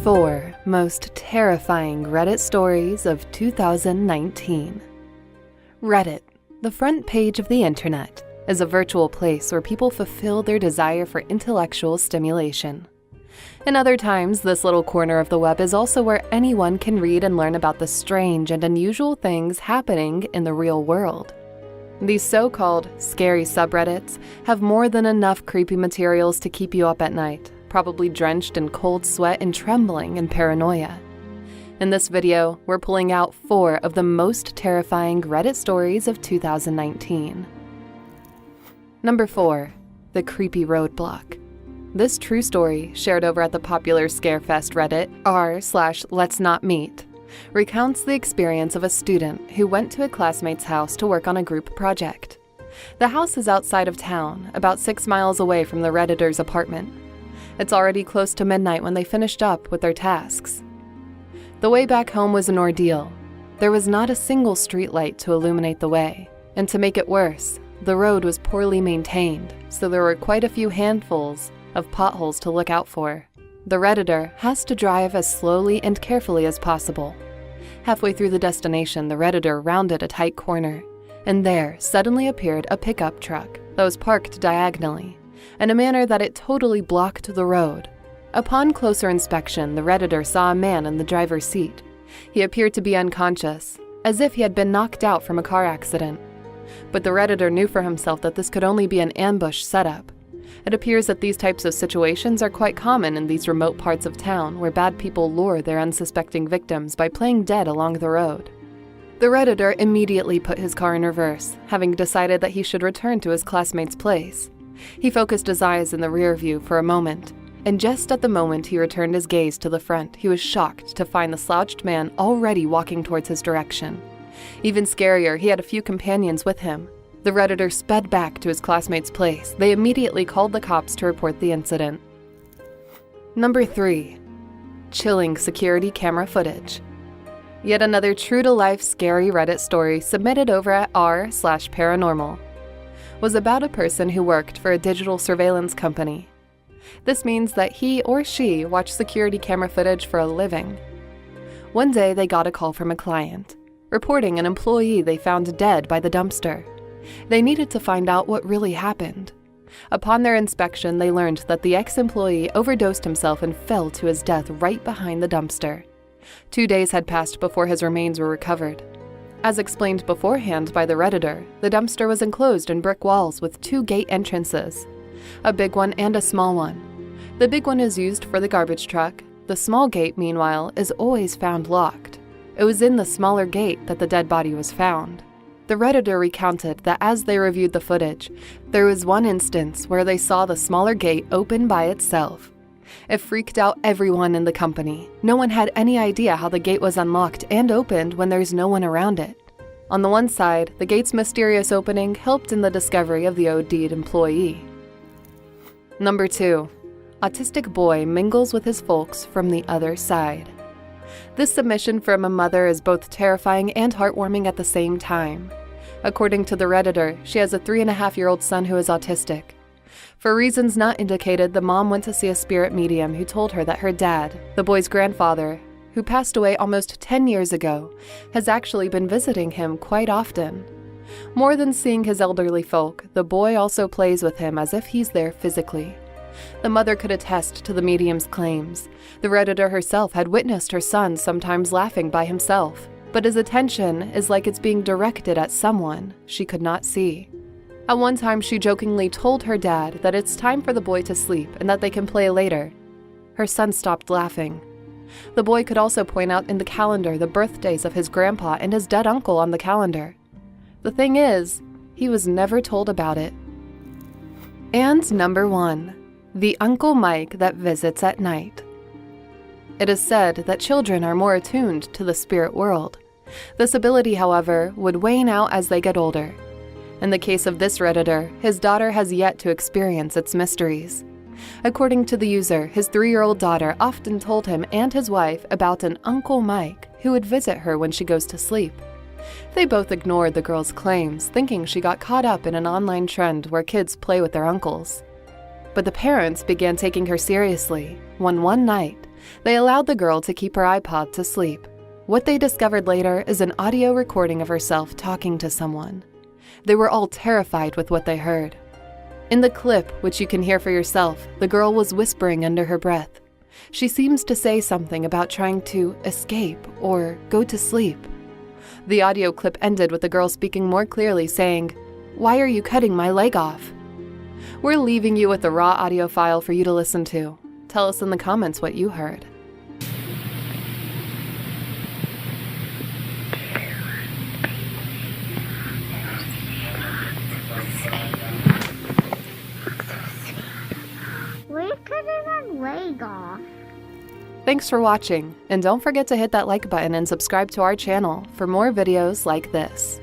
4 most terrifying Reddit stories of 2019. Reddit, the front page of the internet, is a virtual place where people fulfill their desire for intellectual stimulation. In other times, this little corner of the web is also where anyone can read and learn about the strange and unusual things happening in the real world. These so-called scary subreddits have more than enough creepy materials to keep you up at night, probably drenched in cold sweat and trembling and paranoia. In this video, we're pulling out 4 of the most terrifying Reddit stories of 2019. Number 4. The creepy Roadblock. This true story, shared over at the popular Scarefest Reddit r/letsnotmeet, recounts the experience of a student who went to a classmate's house to work on a group project. The house is outside of town, about 6 miles away from the Redditor's apartment. It's already close to midnight when they finished up with their tasks. The way back home was an ordeal. There was not a single streetlight to illuminate the way, and to make it worse, the road was poorly maintained, so there were quite a few handfuls of potholes to look out for. The Redditor has to drive as slowly and carefully as possible. Halfway through the destination, the Redditor rounded a tight corner, and there suddenly appeared a pickup truck that was parked diagonally, in a manner that it totally blocked the road. Upon closer inspection, the Redditor saw a man in the driver's seat. He appeared to be unconscious, as if he had been knocked out from a car accident. But the Redditor knew for himself that this could only be an ambush setup. It appears that these types of situations are quite common in these remote parts of town where bad people lure their unsuspecting victims by playing dead along the road. The Redditor immediately put his car in reverse, having decided that he should return to his classmate's place. He focused his eyes in the rear view for a moment, and just at the moment he returned his gaze to the front, he was shocked to find the slouched man already walking towards his direction. Even scarier, he had a few companions with him. The Redditor sped back to his classmate's place. They immediately called the cops to report the incident. Number 3. Chilling security camera footage. Yet another true-to-life scary Reddit story submitted over at r/paranormal was about a person who worked for a digital surveillance company. This means that he or she watched security camera footage for a living. One day they got a call from a client, reporting an employee they found dead by the dumpster. They needed to find out what really happened. Upon their inspection, they learned that the ex-employee overdosed himself and fell to his death right behind the dumpster. 2 days had passed before his remains were recovered. As explained beforehand by the Redditor, the dumpster was enclosed in brick walls with 2 gate entrances, a big one and a small one. The big one is used for the garbage truck. The small gate, meanwhile, is always found locked. It was in the smaller gate that the dead body was found. The Redditor recounted that as they reviewed the footage, there was one instance where they saw the smaller gate open by itself. It freaked out everyone in the company. No one had any idea how the gate was unlocked and opened when there's no one around it. On the one side, the gate's mysterious opening helped in the discovery of the OD'd employee. Number 2. Autistic Boy mingles with his folks from the other side. This submission from a mother is both terrifying and heartwarming at the same time. According to the Redditor, she has a 3.5-year-old son who is autistic. For reasons not indicated, the mom went to see a spirit medium who told her that her dad, the boy's grandfather, who passed away almost 10 years ago, has actually been visiting him quite often. More than seeing his elderly folk, the boy also plays with him as if he's there physically. The mother could attest to the medium's claims. The Redditor herself had witnessed her son sometimes laughing by himself, but his attention is like it's being directed at someone she could not see. At one time, she jokingly told her dad that it's time for the boy to sleep and that they can play later. Her son stopped laughing. The boy could also point out in the calendar the birthdays of his grandpa and his dead uncle on the calendar. The thing is, he was never told about it. And number 1. The Uncle Mike that visits at night. It is said that children are more attuned to the spirit world. This ability, however, would wane out as they get older. In the case of this Redditor, his daughter has yet to experience its mysteries. According to the user, his 3-year-old daughter often told him and his wife about an Uncle Mike who would visit her when she goes to sleep. They both ignored the girl's claims, thinking she got caught up in an online trend where kids play with their uncles. But the parents began taking her seriously when one night, They allowed the girl to keep her iPod to sleep. What they discovered later is an audio recording of herself talking to someone. They were all terrified with what they heard. In the clip, which you can hear for yourself, the girl was whispering under her breath. She seems to say something about trying to escape or go to sleep. The audio clip ended with the girl speaking more clearly, saying, "Why are you cutting my leg off?" We're leaving you with the raw audio file for you to listen to. Tell us in the comments what you heard. We're cutting our leg off. Thanks for watching, and don't forget to hit that like button and subscribe to our channel for more videos like this.